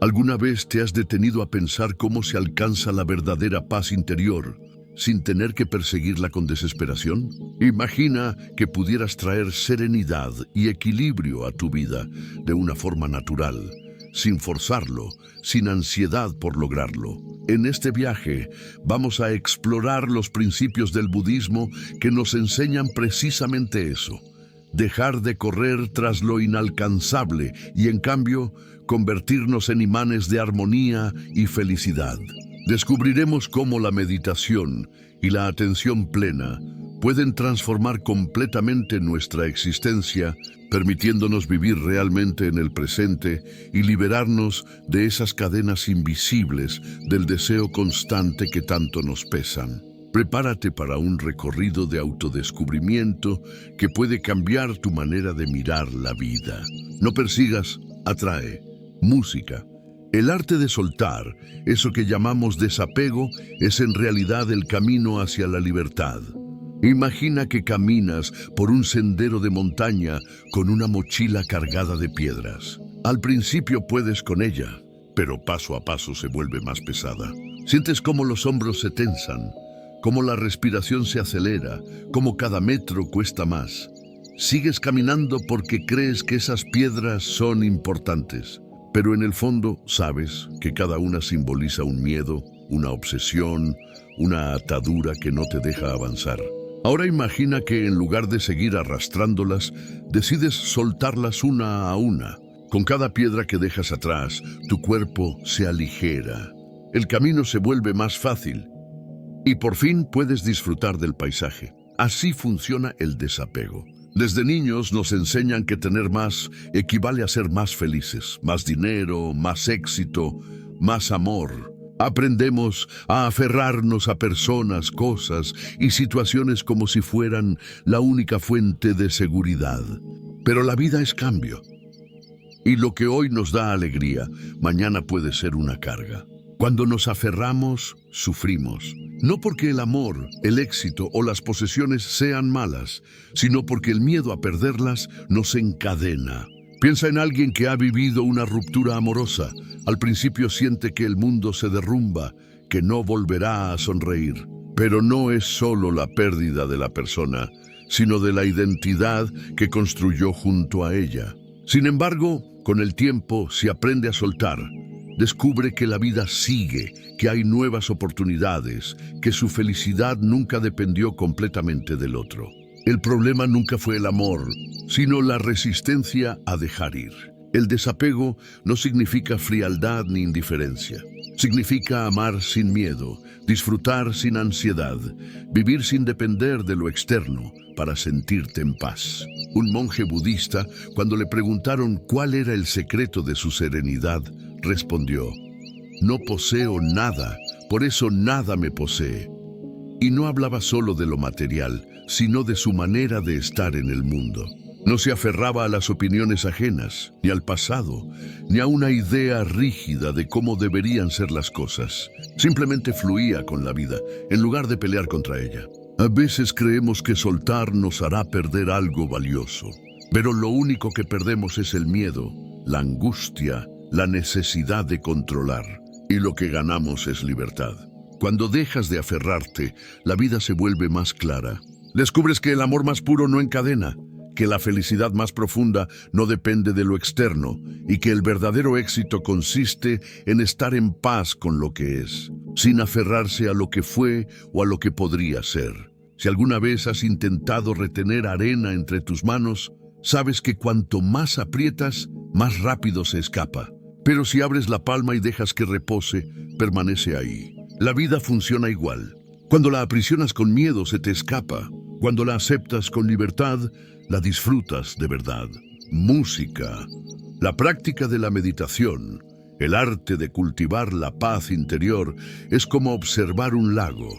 ¿Alguna vez te has detenido a pensar cómo se alcanza la verdadera paz interior sin tener que perseguirla con desesperación? Imagina que pudieras traer serenidad y equilibrio a tu vida de una forma natural, sin forzarlo, sin ansiedad por lograrlo. En este viaje vamos a explorar los principios del budismo que nos enseñan precisamente eso: dejar de correr tras lo inalcanzable y, en cambio, convertirnos en imanes de armonía y felicidad. Descubriremos cómo la meditación y la atención plena pueden transformar completamente nuestra existencia, permitiéndonos vivir realmente en el presente y liberarnos de esas cadenas invisibles del deseo constante que tanto nos pesan. Prepárate para un recorrido de autodescubrimiento que puede cambiar tu manera de mirar la vida. No persigas, atrae. Música. El arte de soltar, eso que llamamos desapego, es en realidad el camino hacia la libertad. Imagina que caminas por un sendero de montaña con una mochila cargada de piedras. Al principio puedes con ella, pero paso a paso se vuelve más pesada. Sientes cómo los hombros se tensan, cómo la respiración se acelera, cómo cada metro cuesta más. Sigues caminando porque crees que esas piedras son importantes, pero en el fondo sabes que cada una simboliza un miedo, una obsesión, una atadura que no te deja avanzar. Ahora imagina que en lugar de seguir arrastrándolas, decides soltarlas una a una. Con cada piedra que dejas atrás, tu cuerpo se aligera. El camino se vuelve más fácil y por fin puedes disfrutar del paisaje. Así funciona el desapego. Desde niños nos enseñan que tener más equivale a ser más felices, más dinero, más éxito, más amor. Aprendemos a aferrarnos a personas, cosas y situaciones como si fueran la única fuente de seguridad. Pero la vida es cambio. Y lo que hoy nos da alegría, mañana puede ser una carga. Cuando nos aferramos, sufrimos. No porque el amor, el éxito o las posesiones sean malas, sino porque el miedo a perderlas nos encadena. Piensa en alguien que ha vivido una ruptura amorosa. Al principio siente que el mundo se derrumba, que no volverá a sonreír. Pero no es solo la pérdida de la persona, sino de la identidad que construyó junto a ella. Sin embargo, con el tiempo, si aprende a soltar, descubre que la vida sigue, que hay nuevas oportunidades, que su felicidad nunca dependió completamente del otro. El problema nunca fue el amor, sino la resistencia a dejar ir. El desapego no significa frialdad ni indiferencia. Significa amar sin miedo, disfrutar sin ansiedad, vivir sin depender de lo externo para sentirte en paz. Un monje budista, cuando le preguntaron cuál era el secreto de su serenidad, respondió: "No poseo nada, por eso nada me posee". Y no hablaba solo de lo material, sino de su manera de estar en el mundo. No se aferraba a las opiniones ajenas, ni al pasado, ni a una idea rígida de cómo deberían ser las cosas. Simplemente fluía con la vida, en lugar de pelear contra ella. A veces creemos que soltar nos hará perder algo valioso, pero lo único que perdemos es el miedo, la angustia, la necesidad de controlar, y lo que ganamos es libertad. Cuando dejas de aferrarte, la vida se vuelve más clara. Descubres que el amor más puro no encadena, que la felicidad más profunda no depende de lo externo y que el verdadero éxito consiste en estar en paz con lo que es, sin aferrarse a lo que fue o a lo que podría ser. Si alguna vez has intentado retener arena entre tus manos, sabes que cuanto más aprietas, más rápido se escapa. Pero si abres la palma y dejas que repose, permanece ahí. La vida funciona igual. Cuando la aprisionas con miedo, se te escapa. Cuando la aceptas con libertad, la disfrutas de verdad. Música. La práctica de la meditación, el arte de cultivar la paz interior, es como observar un lago.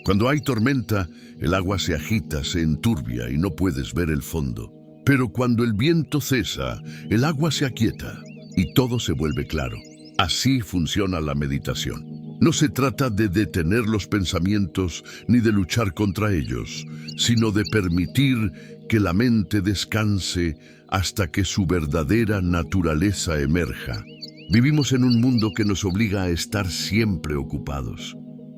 Cuando hay tormenta, el agua se agita, se enturbia y no puedes ver el fondo. Pero cuando el viento cesa, el agua se aquieta y todo se vuelve claro. Así funciona la meditación. No se trata de detener los pensamientos ni de luchar contra ellos, sino de permitir que la mente descanse hasta que su verdadera naturaleza emerja. Vivimos en un mundo que nos obliga a estar siempre ocupados.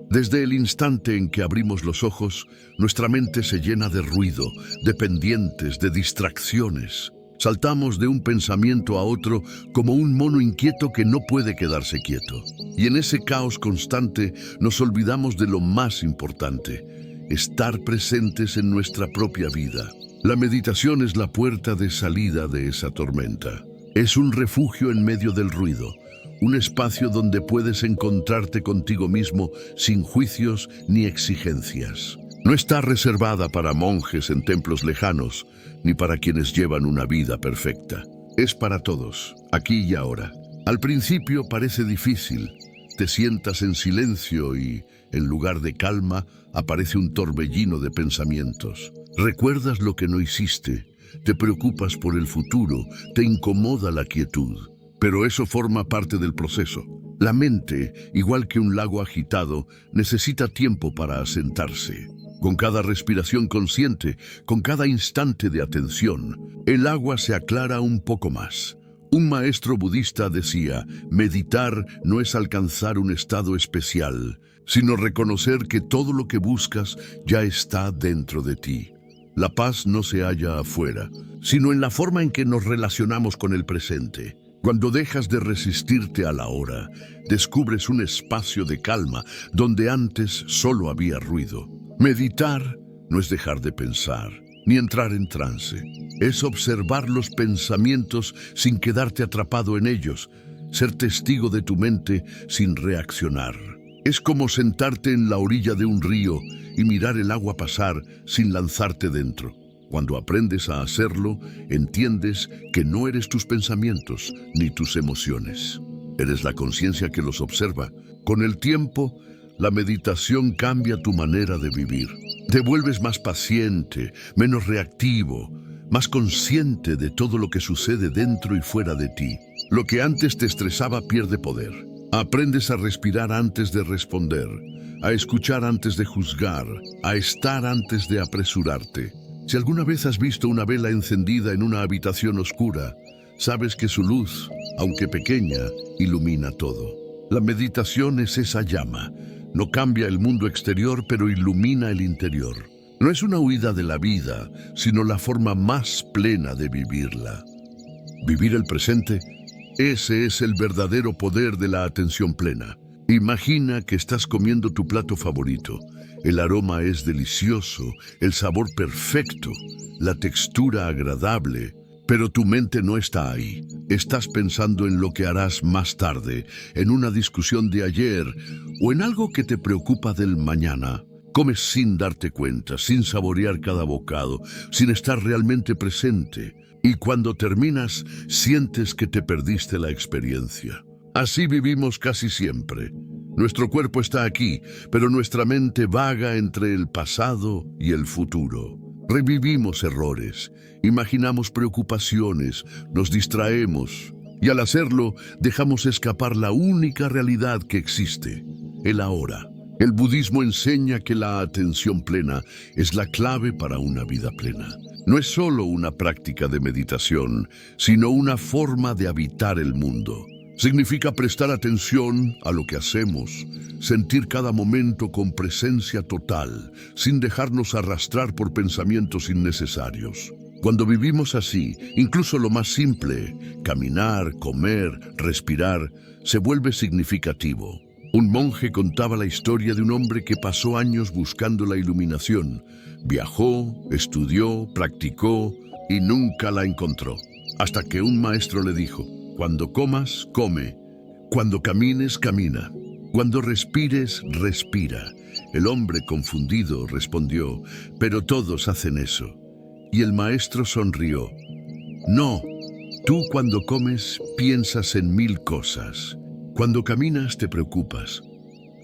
Desde el instante en que abrimos los ojos, nuestra mente se llena de ruido, de pendientes, de distracciones. Saltamos de un pensamiento a otro como un mono inquieto que no puede quedarse quieto. Y en ese caos constante nos olvidamos de lo más importante: estar presentes en nuestra propia vida. La meditación es la puerta de salida de esa tormenta. Es un refugio en medio del ruido, un espacio donde puedes encontrarte contigo mismo sin juicios ni exigencias. No está reservada para monjes en templos lejanos, ni para quienes llevan una vida perfecta. Es para todos, aquí y ahora. Al principio parece difícil. Te sientas en silencio y, en lugar de calma, aparece un torbellino de pensamientos. Recuerdas lo que no hiciste, te preocupas por el futuro, te incomoda la quietud. Pero eso forma parte del proceso. La mente, igual que un lago agitado, necesita tiempo para asentarse. Con cada respiración consciente, con cada instante de atención, el agua se aclara un poco más. Un maestro budista decía: meditar no es alcanzar un estado especial, sino reconocer que todo lo que buscas ya está dentro de ti. La paz no se halla afuera, sino en la forma en que nos relacionamos con el presente. Cuando dejas de resistirte a la hora, descubres un espacio de calma donde antes solo había ruido. Meditar no es dejar de pensar, ni entrar en trance. Es observar los pensamientos sin quedarte atrapado en ellos, ser testigo de tu mente sin reaccionar. Es como sentarte en la orilla de un río y mirar el agua pasar sin lanzarte dentro. Cuando aprendes a hacerlo, entiendes que no eres tus pensamientos ni tus emociones. Eres la conciencia que los observa. Con el tiempo, la meditación cambia tu manera de vivir. Te vuelves más paciente, menos reactivo, más consciente de todo lo que sucede dentro y fuera de ti. Lo que antes te estresaba pierde poder. Aprendes a respirar antes de responder, a escuchar antes de juzgar, a estar antes de apresurarte. Si alguna vez has visto una vela encendida en una habitación oscura, sabes que su luz, aunque pequeña, ilumina todo. La meditación es esa llama. No cambia el mundo exterior, pero ilumina el interior. No es una huida de la vida, sino la forma más plena de vivirla. Vivir el presente, ese es el verdadero poder de la atención plena. Imagina que estás comiendo tu plato favorito. El aroma es delicioso, el sabor perfecto, la textura agradable, pero tu mente no está ahí. Estás pensando en lo que harás más tarde, en una discusión de ayer o en algo que te preocupa del mañana. Comes sin darte cuenta, sin saborear cada bocado, sin estar realmente presente. Y cuando terminas, sientes que te perdiste la experiencia. Así vivimos casi siempre. Nuestro cuerpo está aquí, pero nuestra mente vaga entre el pasado y el futuro. Revivimos errores, imaginamos preocupaciones, nos distraemos, y al hacerlo dejamos escapar la única realidad que existe, el ahora. El budismo enseña que la atención plena es la clave para una vida plena. No es solo una práctica de meditación, sino una forma de habitar el mundo. Significa prestar atención a lo que hacemos, sentir cada momento con presencia total, sin dejarnos arrastrar por pensamientos innecesarios. Cuando vivimos así, incluso lo más simple, caminar, comer, respirar, se vuelve significativo. Un monje contaba la historia de un hombre que pasó años buscando la iluminación. Viajó, estudió, practicó y nunca la encontró. Hasta que un maestro le dijo: cuando comas, come. Cuando camines, camina. Cuando respires, respira. El hombre confundido respondió: pero todos hacen eso. Y el maestro sonrió: no, tú cuando comes piensas en 1000 cosas. Cuando caminas te preocupas.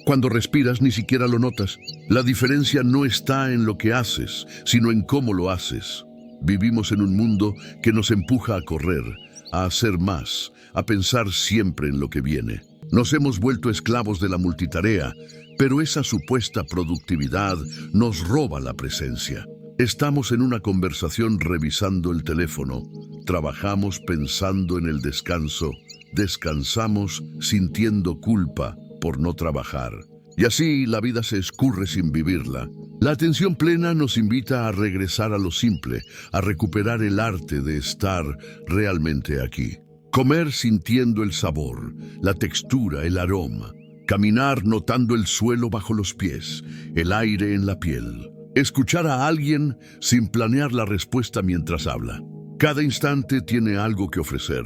Cuando respiras ni siquiera lo notas. La diferencia no está en lo que haces, sino en cómo lo haces. Vivimos en un mundo que nos empuja a correr, a hacer más, a pensar siempre en lo que viene. Nos hemos vuelto esclavos de la multitarea, pero esa supuesta productividad nos roba la presencia. Estamos en una conversación revisando el teléfono, trabajamos pensando en el descanso, descansamos sintiendo culpa por no trabajar. Y así la vida se escurre sin vivirla. La atención plena nos invita a regresar a lo simple, a recuperar el arte de estar realmente aquí. Comer sintiendo el sabor, la textura, el aroma. Caminar notando el suelo bajo los pies, el aire en la piel. Escuchar a alguien sin planear la respuesta mientras habla. Cada instante tiene algo que ofrecer,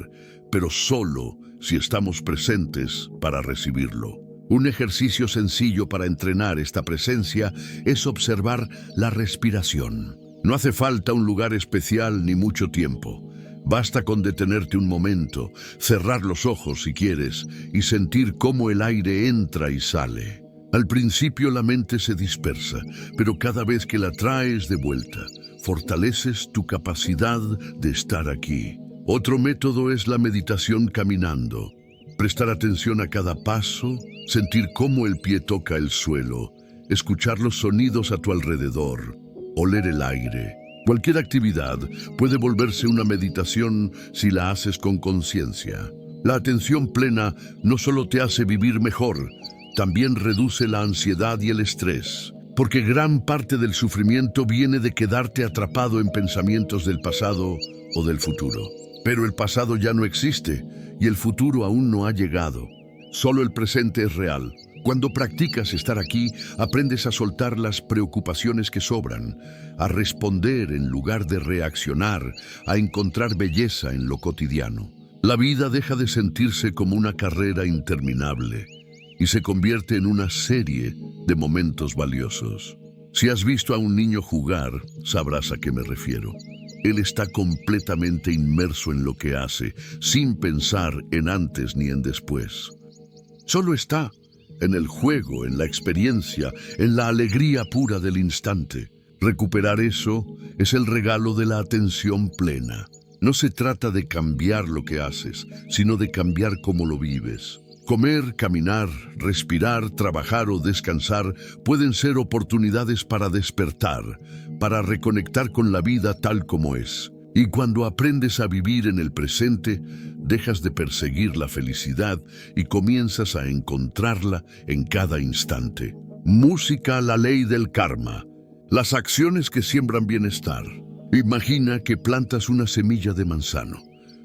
pero solo si estamos presentes para recibirlo. Un ejercicio sencillo para entrenar esta presencia es observar la respiración. No hace falta un lugar especial ni mucho tiempo. Basta con detenerte un momento, cerrar los ojos si quieres y sentir cómo el aire entra y sale. Al principio la mente se dispersa, pero cada vez que la traes de vuelta, fortaleces tu capacidad de estar aquí. Otro método es la meditación caminando. Prestar atención a cada paso, sentir cómo el pie toca el suelo, escuchar los sonidos a tu alrededor, oler el aire. Cualquier actividad puede volverse una meditación si la haces con conciencia. La atención plena no solo te hace vivir mejor, también reduce la ansiedad y el estrés, porque gran parte del sufrimiento viene de quedarte atrapado en pensamientos del pasado o del futuro. Pero el pasado ya no existe y el futuro aún no ha llegado. Solo el presente es real. Cuando practicas estar aquí, aprendes a soltar las preocupaciones que sobran, a responder en lugar de reaccionar, a encontrar belleza en lo cotidiano. La vida deja de sentirse como una carrera interminable y se convierte en una serie de momentos valiosos. Si has visto a un niño jugar, sabrás a qué me refiero. Él está completamente inmerso en lo que hace, sin pensar en antes ni en después. Solo está en el juego, en la experiencia, en la alegría pura del instante. Recuperar eso es el regalo de la atención plena. No se trata de cambiar lo que haces, sino de cambiar cómo lo vives. Comer, caminar, respirar, trabajar o descansar pueden ser oportunidades para despertar, para reconectar con la vida tal como es. Y cuando aprendes a vivir en el presente, dejas de perseguir la felicidad y comienzas a encontrarla en cada instante. Música, la ley del karma. Las acciones que siembran bienestar. Imagina que plantas una semilla de manzano.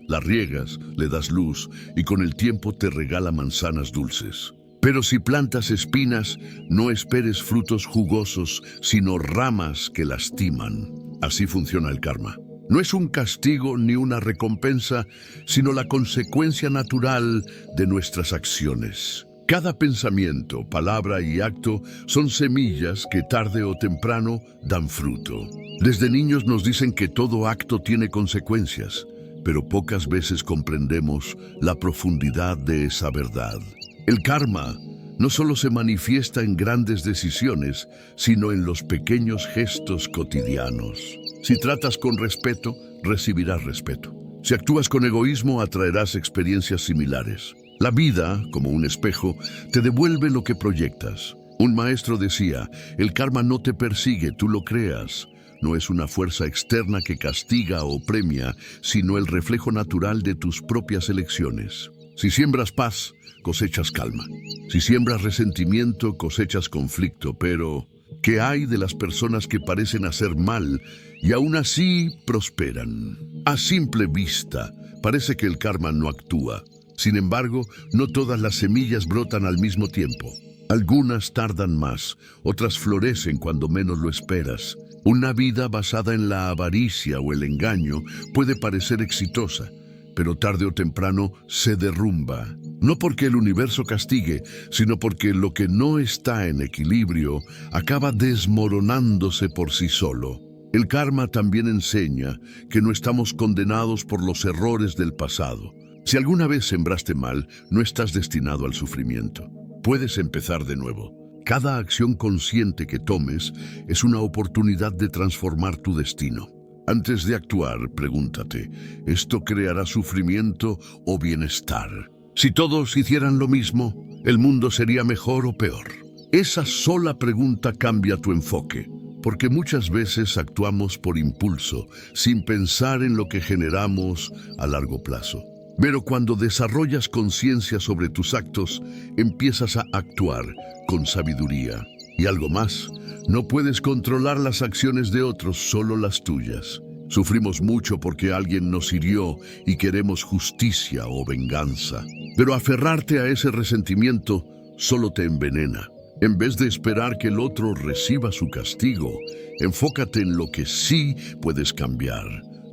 La riegas, le das luz y con el tiempo te regala manzanas dulces. Pero si plantas espinas, no esperes frutos jugosos, sino ramas que lastiman. Así funciona el karma. No es un castigo ni una recompensa, sino la consecuencia natural de nuestras acciones. Cada pensamiento, palabra y acto son semillas que tarde o temprano dan fruto. Desde niños nos dicen que todo acto tiene consecuencias, pero pocas veces comprendemos la profundidad de esa verdad. El karma no solo se manifiesta en grandes decisiones, sino en los pequeños gestos cotidianos. Si tratas con respeto, recibirás respeto. Si actúas con egoísmo, atraerás experiencias similares. La vida, como un espejo, te devuelve lo que proyectas. Un maestro decía, el karma no te persigue, tú lo creas. No es una fuerza externa que castiga o premia, sino el reflejo natural de tus propias elecciones. Si siembras paz, cosechas calma. Si siembras resentimiento, cosechas conflicto. Pero, ¿qué hay de las personas que parecen hacer mal y aún así prosperan? A simple vista, parece que el karma no actúa. Sin embargo, no todas las semillas brotan al mismo tiempo. Algunas tardan más, otras florecen cuando menos lo esperas. Una vida basada en la avaricia o el engaño puede parecer exitosa, pero tarde o temprano se derrumba. No porque el universo castigue, sino porque lo que no está en equilibrio acaba desmoronándose por sí solo. El karma también enseña que no estamos condenados por los errores del pasado. Si alguna vez sembraste mal, no estás destinado al sufrimiento. Puedes empezar de nuevo. Cada acción consciente que tomes es una oportunidad de transformar tu destino. Antes de actuar, pregúntate, ¿esto creará sufrimiento o bienestar? Si todos hicieran lo mismo, ¿el mundo sería mejor o peor? Esa sola pregunta cambia tu enfoque, porque muchas veces actuamos por impulso, sin pensar en lo que generamos a largo plazo. Pero cuando desarrollas conciencia sobre tus actos, empiezas a actuar con sabiduría. Y algo más, no puedes controlar las acciones de otros, solo las tuyas. Sufrimos mucho porque alguien nos hirió y queremos justicia o venganza. Pero aferrarte a ese resentimiento solo te envenena. En vez de esperar que el otro reciba su castigo, enfócate en lo que sí puedes cambiar,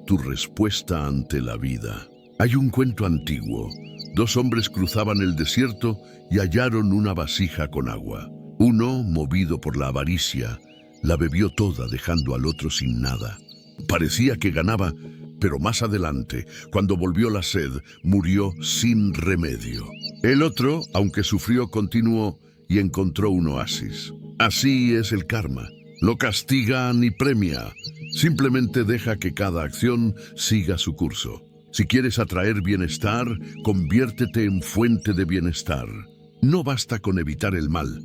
tu respuesta ante la vida. Hay un cuento antiguo. Dos hombres cruzaban el desierto y hallaron una vasija con agua. Uno, movido por la avaricia, la bebió toda dejando al otro sin nada. Parecía que ganaba, pero más adelante, cuando volvió la sed, murió sin remedio. El otro, aunque sufrió, continuó y encontró un oasis. Así es el karma. No castiga ni premia, simplemente deja que cada acción siga su curso. Si quieres atraer bienestar, conviértete en fuente de bienestar. No basta con evitar el mal,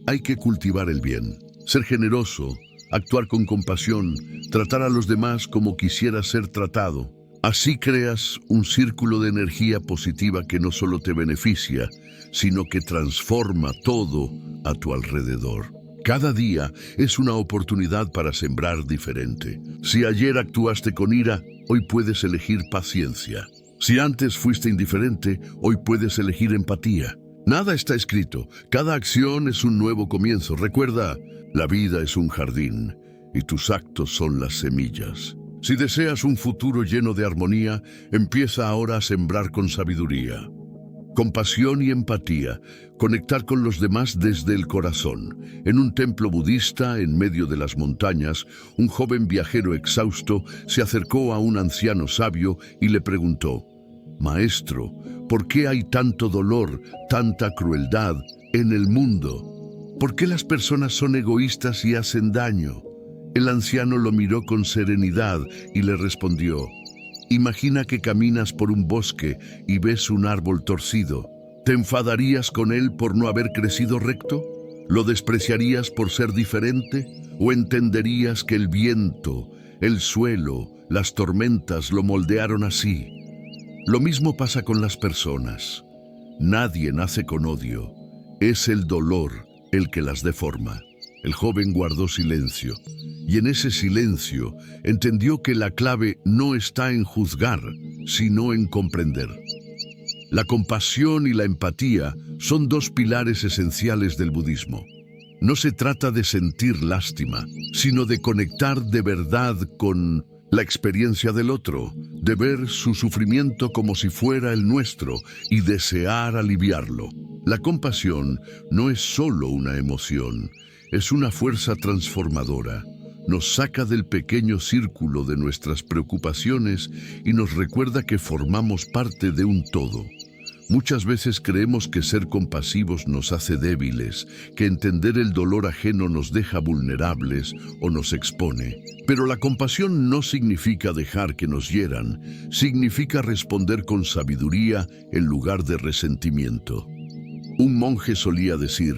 hay que cultivar el bien, ser generoso, actuar con compasión, tratar a los demás como quisieras ser tratado. Así creas un círculo de energía positiva que no solo te beneficia, sino que transforma todo a tu alrededor. Cada día es una oportunidad para sembrar diferente. Si ayer actuaste con ira, hoy puedes elegir paciencia. Si antes fuiste indiferente, hoy puedes elegir empatía. Nada está escrito, cada acción es un nuevo comienzo. Recuerda, la vida es un jardín y tus actos son las semillas. Si deseas un futuro lleno de armonía, empieza ahora a sembrar con sabiduría. Compasión y empatía, conectar con los demás desde el corazón. En un templo budista, en medio de las montañas, un joven viajero exhausto se acercó a un anciano sabio y le preguntó: «Maestro, ¿por qué hay tanto dolor, tanta crueldad en el mundo? ¿Por qué las personas son egoístas y hacen daño?». El anciano lo miró con serenidad y le respondió: «Imagina que caminas por un bosque y ves un árbol torcido. ¿Te enfadarías con él por no haber crecido recto? ¿Lo despreciarías por ser diferente? ¿O entenderías que el viento, el suelo, las tormentas lo moldearon así? Lo mismo pasa con las personas. Nadie nace con odio. Es el dolor el que las deforma». El joven guardó silencio, y en ese silencio entendió que la clave no está en juzgar, sino en comprender. La compasión y la empatía son dos pilares esenciales del budismo. No se trata de sentir lástima, sino de conectar de verdad con la experiencia del otro, de ver su sufrimiento como si fuera el nuestro y desear aliviarlo. La compasión no es solo una emoción, es una fuerza transformadora. Nos saca del pequeño círculo de nuestras preocupaciones y nos recuerda que formamos parte de un todo. Muchas veces creemos que ser compasivos nos hace débiles, que entender el dolor ajeno nos deja vulnerables o nos expone. Pero la compasión no significa dejar que nos hieran, significa responder con sabiduría en lugar de resentimiento. Un monje solía decir: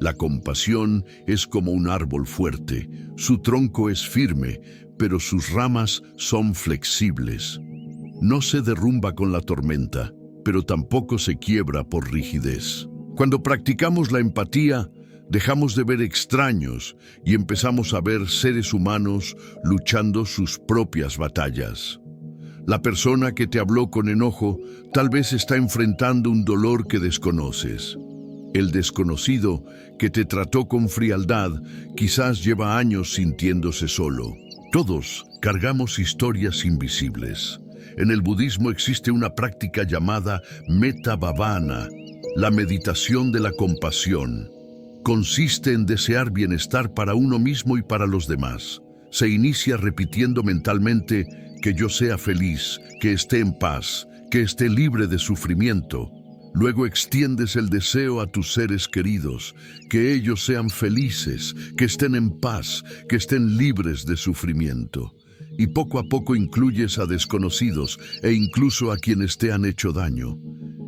«La compasión es como un árbol fuerte, su tronco es firme, pero sus ramas son flexibles. No se derrumba con la tormenta, pero tampoco se quiebra por rigidez». Cuando practicamos la empatía, dejamos de ver extraños y empezamos a ver seres humanos luchando sus propias batallas. La persona que te habló con enojo tal vez está enfrentando un dolor que desconoces. El desconocido que te trató con frialdad quizás lleva años sintiéndose solo. Todos cargamos historias invisibles. En el budismo existe una práctica llamada Metta Bhavana, la meditación de la compasión. Consiste en desear bienestar para uno mismo y para los demás. Se inicia repitiendo mentalmente: que yo sea feliz, que esté en paz, que esté libre de sufrimiento. Luego extiendes el deseo a tus seres queridos, que ellos sean felices, que estén en paz, que estén libres de sufrimiento. Y poco a poco incluyes a desconocidos e incluso a quienes te han hecho daño.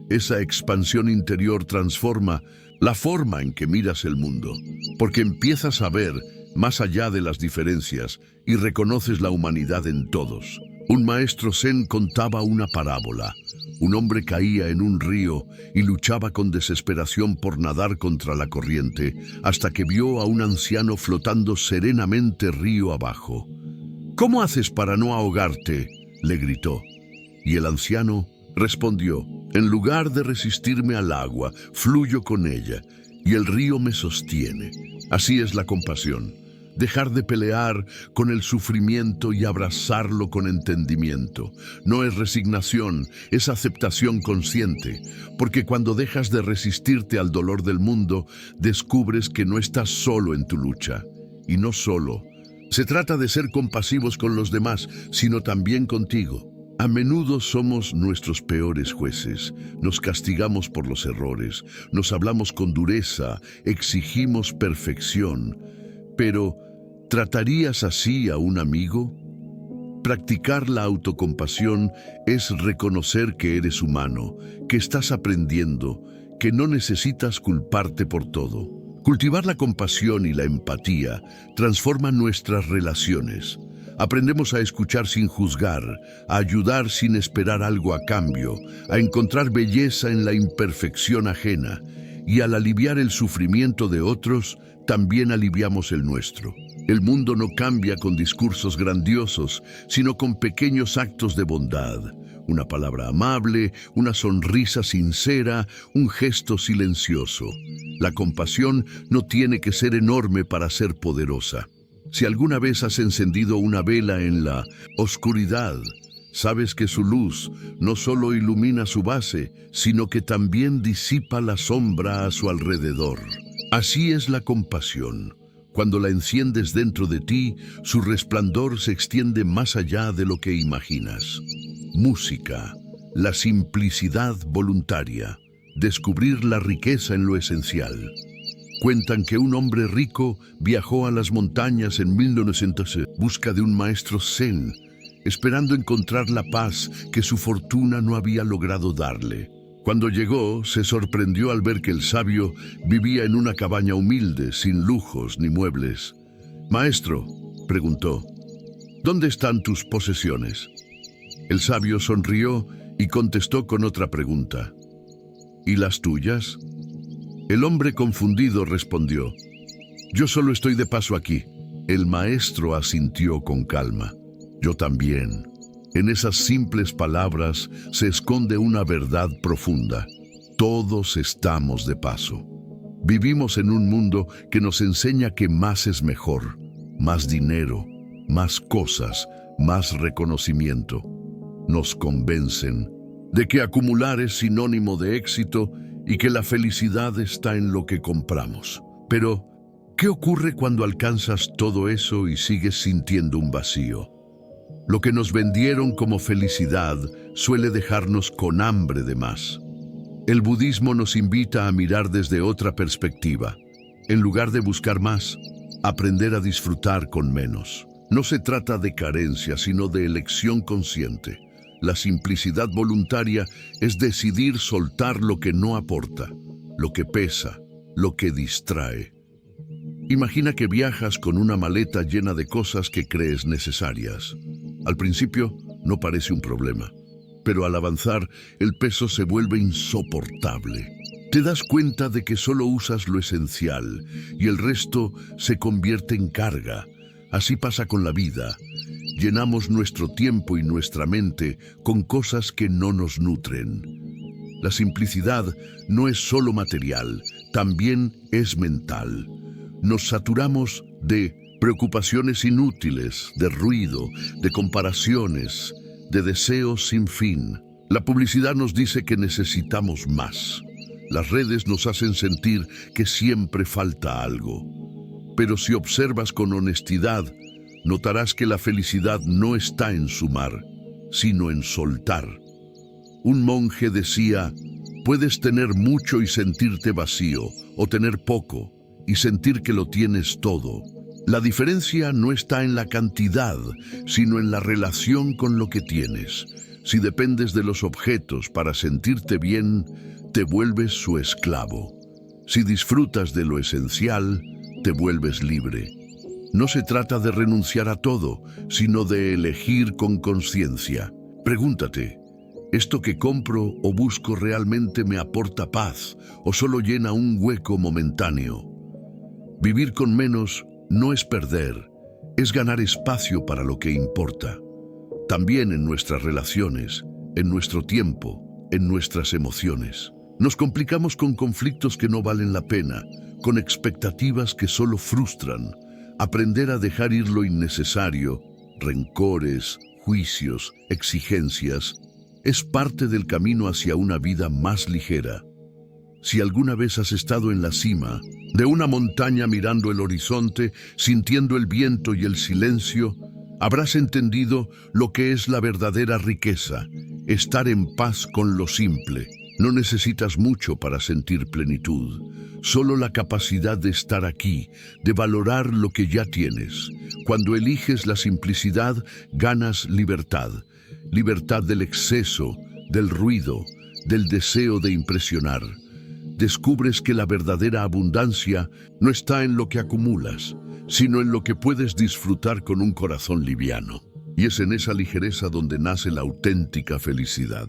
Esa expansión interior transforma la forma en que miras el mundo, porque empiezas a ver más allá de las diferencias y reconoces la humanidad en todos. Un maestro zen contaba una parábola. Un hombre caía en un río y luchaba con desesperación por nadar contra la corriente, hasta que vio a un anciano flotando serenamente río abajo. «¿Cómo haces para no ahogarte?», le gritó. Y el anciano respondió: «En lugar de resistirme al agua, fluyo con ella, y el río me sostiene». Así es la compasión. Dejar de pelear con el sufrimiento y abrazarlo con entendimiento. No es resignación, es aceptación consciente, porque cuando dejas de resistirte al dolor del mundo, descubres que no estás solo en tu lucha. Y no solo. Se trata de ser compasivos con los demás, sino también contigo. A menudo somos nuestros peores jueces, nos castigamos por los errores, nos hablamos con dureza, exigimos perfección. Pero, ¿tratarías así a un amigo? Practicar la autocompasión es reconocer que eres humano, que estás aprendiendo, que no necesitas culparte por todo. Cultivar la compasión y la empatía transforman nuestras relaciones. Aprendemos a escuchar sin juzgar, a ayudar sin esperar algo a cambio, a encontrar belleza en la imperfección ajena, y al aliviar el sufrimiento de otros, también aliviamos el nuestro. El mundo no cambia con discursos grandiosos, sino con pequeños actos de bondad. Una palabra amable, una sonrisa sincera, un gesto silencioso. La compasión no tiene que ser enorme para ser poderosa. Si alguna vez has encendido una vela en la oscuridad, sabes que su luz no solo ilumina su base, sino que también disipa la sombra a su alrededor. Así es la compasión. Cuando la enciendes dentro de ti, su resplandor se extiende más allá de lo que imaginas. Música, la simplicidad voluntaria, descubrir la riqueza en lo esencial. Cuentan que un hombre rico viajó a las montañas en 1900 en busca de un maestro zen, esperando encontrar la paz que su fortuna no había logrado darle. Cuando llegó, se sorprendió al ver que el sabio vivía en una cabaña humilde, sin lujos ni muebles. «Maestro», preguntó, «¿dónde están tus posesiones?». El sabio sonrió y contestó con otra pregunta: «¿Y las tuyas?». El hombre confundido respondió: «Yo solo estoy de paso aquí». El maestro asintió con calma: «Yo también». En esas simples palabras se esconde una verdad profunda. Todos estamos de paso. Vivimos en un mundo que nos enseña que más es mejor, más dinero, más cosas, más reconocimiento. Nos convencen de que acumular es sinónimo de éxito y que la felicidad está en lo que compramos. Pero, ¿qué ocurre cuando alcanzas todo eso y sigues sintiendo un vacío? Lo que nos vendieron como felicidad suele dejarnos con hambre de más. El budismo nos invita a mirar desde otra perspectiva. En lugar de buscar más, aprender a disfrutar con menos. No se trata de carencia, sino de elección consciente. La simplicidad voluntaria es decidir soltar lo que no aporta, lo que pesa, lo que distrae. Imagina que viajas con una maleta llena de cosas que crees necesarias. Al principio no parece un problema, pero al avanzar el peso se vuelve insoportable. Te das cuenta de que solo usas lo esencial y el resto se convierte en carga. Así pasa con la vida. Llenamos nuestro tiempo y nuestra mente con cosas que no nos nutren. La simplicidad no es solo material, también es mental. Nos saturamos de preocupaciones inútiles, de ruido, de comparaciones, de deseos sin fin. La publicidad nos dice que necesitamos más. Las redes nos hacen sentir que siempre falta algo. Pero si observas con honestidad, notarás que la felicidad no está en sumar, sino en soltar. Un monje decía: puedes tener mucho y sentirte vacío, o tener poco y sentir que lo tienes todo. La diferencia no está en la cantidad, sino en la relación con lo que tienes. Si dependes de los objetos para sentirte bien, te vuelves su esclavo. Si disfrutas de lo esencial, te vuelves libre. No se trata de renunciar a todo, sino de elegir con conciencia. Pregúntate, ¿Esto que compro o busco realmente me aporta paz o solo llena un hueco momentáneo? Vivir con menos no es perder, es ganar espacio para lo que importa. También en nuestras relaciones, en nuestro tiempo, en nuestras emociones. Nos complicamos con conflictos que no valen la pena, con expectativas que solo frustran. Aprender a dejar ir lo innecesario, rencores, juicios, exigencias, es parte del camino hacia una vida más ligera. Si alguna vez has estado en la cima de una montaña mirando el horizonte, sintiendo el viento y el silencio, habrás entendido lo que es la verdadera riqueza, estar en paz con lo simple. No necesitas mucho para sentir plenitud, solo la capacidad de estar aquí, de valorar lo que ya tienes. Cuando eliges la simplicidad, ganas libertad. Libertad del exceso, del ruido, del deseo de impresionar. Descubres que la verdadera abundancia no está en lo que acumulas, sino en lo que puedes disfrutar con un corazón liviano. Y es en esa ligereza donde nace la auténtica felicidad.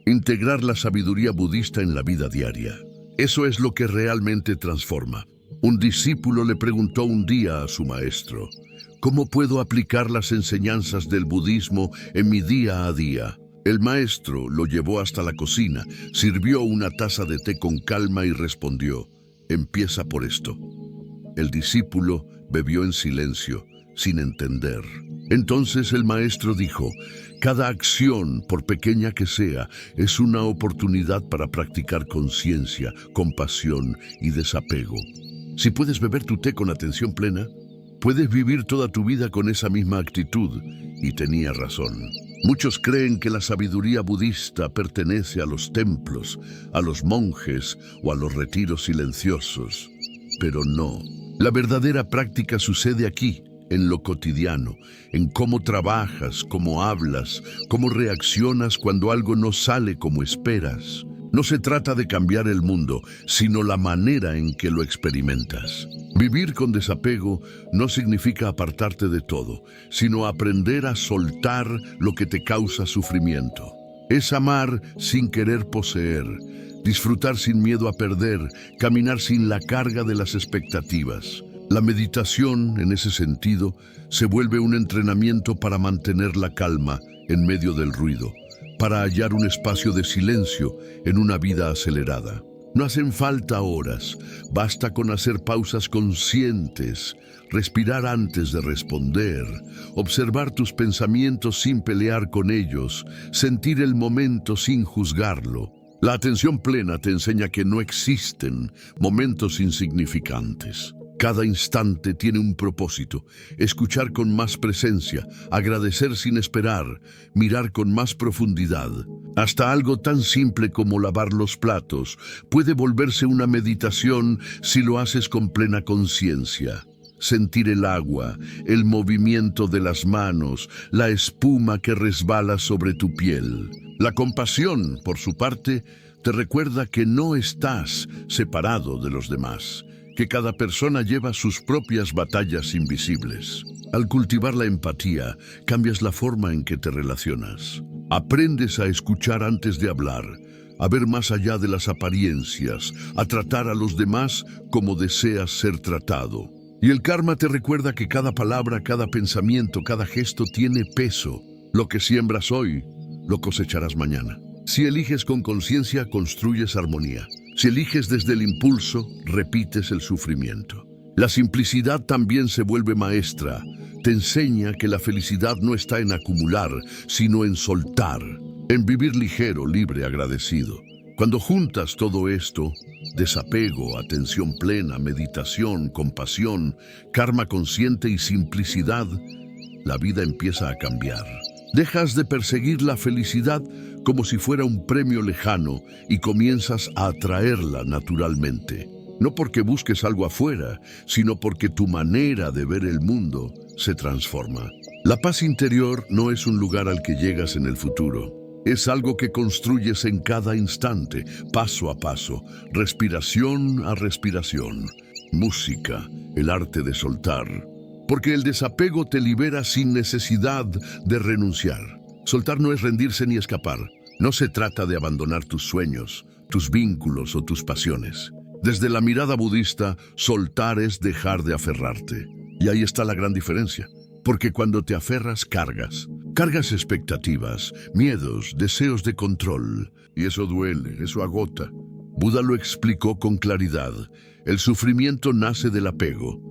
Integrar la sabiduría budista en la vida diaria. Eso es lo que realmente transforma. Un discípulo le preguntó un día a su maestro, ¿cómo puedo aplicar las enseñanzas del budismo en mi día a día? El maestro lo llevó hasta la cocina, sirvió una taza de té con calma y respondió, empieza por esto. El discípulo bebió en silencio, sin entender. Entonces el maestro dijo, cada acción, por pequeña que sea, es una oportunidad para practicar conciencia, compasión y desapego. Si puedes beber tu té con atención plena, puedes vivir toda tu vida con esa misma actitud. Y tenía razón. Muchos creen que la sabiduría budista pertenece a los templos, a los monjes o a los retiros silenciosos. Pero no. La verdadera práctica sucede aquí, en lo cotidiano, en cómo trabajas, cómo hablas, cómo reaccionas cuando algo no sale como esperas. No se trata de cambiar el mundo, sino la manera en que lo experimentas. Vivir con desapego no significa apartarte de todo, sino aprender a soltar lo que te causa sufrimiento. Es amar sin querer poseer, disfrutar sin miedo a perder, caminar sin la carga de las expectativas. La meditación, en ese sentido, se vuelve un entrenamiento para mantener la calma en medio del ruido, para hallar un espacio de silencio en una vida acelerada. No hacen falta horas, basta con hacer pausas conscientes, respirar antes de responder, observar tus pensamientos sin pelear con ellos, sentir el momento sin juzgarlo. La atención plena te enseña que no existen momentos insignificantes. Cada instante tiene un propósito, escuchar con más presencia, agradecer sin esperar, mirar con más profundidad. Hasta algo tan simple como lavar los platos puede volverse una meditación si lo haces con plena conciencia. Sentir el agua, el movimiento de las manos, la espuma que resbala sobre tu piel. La compasión, por su parte, te recuerda que no estás separado de los demás, que cada persona lleva sus propias batallas invisibles. Al cultivar la empatía, cambias la forma en que te relacionas. Aprendes a escuchar antes de hablar, a ver más allá de las apariencias, a tratar a los demás como deseas ser tratado. Y el karma te recuerda que cada palabra, cada pensamiento, cada gesto tiene peso. Lo que siembras hoy, lo cosecharás mañana. Si eliges con conciencia, construyes armonía. Si eliges desde el impulso, repites el sufrimiento. La simplicidad también se vuelve maestra. Te enseña que la felicidad no está en acumular, sino en soltar, en vivir ligero, libre, agradecido. Cuando juntas todo esto, desapego, atención plena, meditación, compasión, karma consciente y simplicidad, la vida empieza a cambiar. Dejas de perseguir la felicidad como si fuera un premio lejano y comienzas a atraerla naturalmente. No porque busques algo afuera, sino porque tu manera de ver el mundo se transforma. La paz interior no es un lugar al que llegas en el futuro. Es algo que construyes en cada instante, paso a paso, respiración a respiración. Música, el arte de soltar. Porque el desapego te libera sin necesidad de renunciar. Soltar no es rendirse ni escapar. No se trata de abandonar tus sueños, tus vínculos o tus pasiones. Desde la mirada budista, soltar es dejar de aferrarte. Y ahí está la gran diferencia. Porque cuando te aferras, cargas. Cargas expectativas, miedos, deseos de control. Y eso duele, eso agota. Buda lo explicó con claridad. El sufrimiento nace del apego.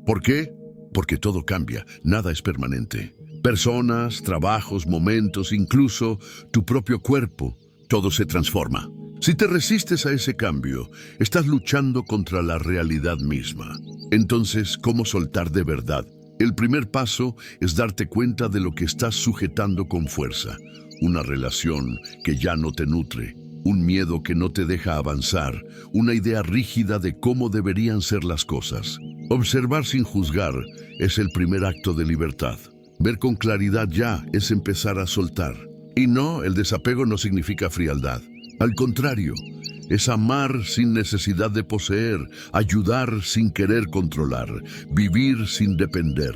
¿Por qué? Porque todo cambia, nada es permanente. Personas, trabajos, momentos, incluso tu propio cuerpo, todo se transforma. Si te resistes a ese cambio, estás luchando contra la realidad misma. Entonces, ¿cómo soltar de verdad? El primer paso es darte cuenta de lo que estás sujetando con fuerza. Una relación que ya no te nutre, un miedo que no te deja avanzar, una idea rígida de cómo deberían ser las cosas. Observar sin juzgar es el primer acto de libertad. Ver con claridad ya es empezar a soltar. Y no, el desapego no significa frialdad. Al contrario, es amar sin necesidad de poseer, ayudar sin querer controlar, vivir sin depender.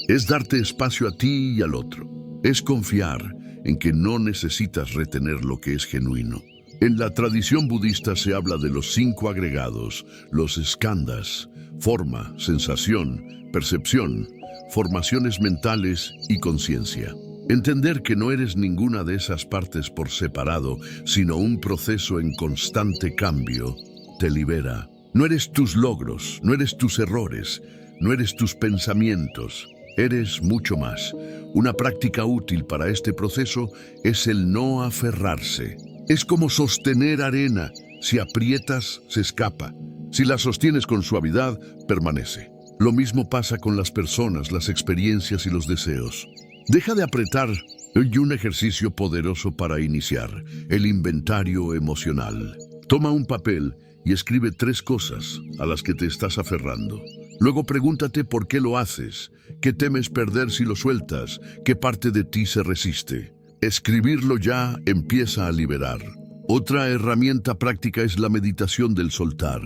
Es darte espacio a ti y al otro. Es confiar en que no necesitas retener lo que es genuino. En la tradición budista se habla de los 5 agregados, los skandhas: forma, sensación, percepción, formaciones mentales y conciencia. Entender que no eres ninguna de esas partes por separado, sino un proceso en constante cambio, te libera. No eres tus logros, no eres tus errores, no eres tus pensamientos, eres mucho más. Una práctica útil para este proceso es el no aferrarse. Es como sostener arena. Si aprietas, se escapa. Si la sostienes con suavidad, permanece. Lo mismo pasa con las personas, las experiencias y los deseos. Deja de apretar. Y un ejercicio poderoso para iniciar: el inventario emocional. Toma un papel y escribe 3 cosas a las que te estás aferrando. Luego pregúntate por qué lo haces, qué temes perder si lo sueltas, qué parte de ti se resiste. Escribirlo ya empieza a liberar. Otra herramienta práctica es la meditación del soltar.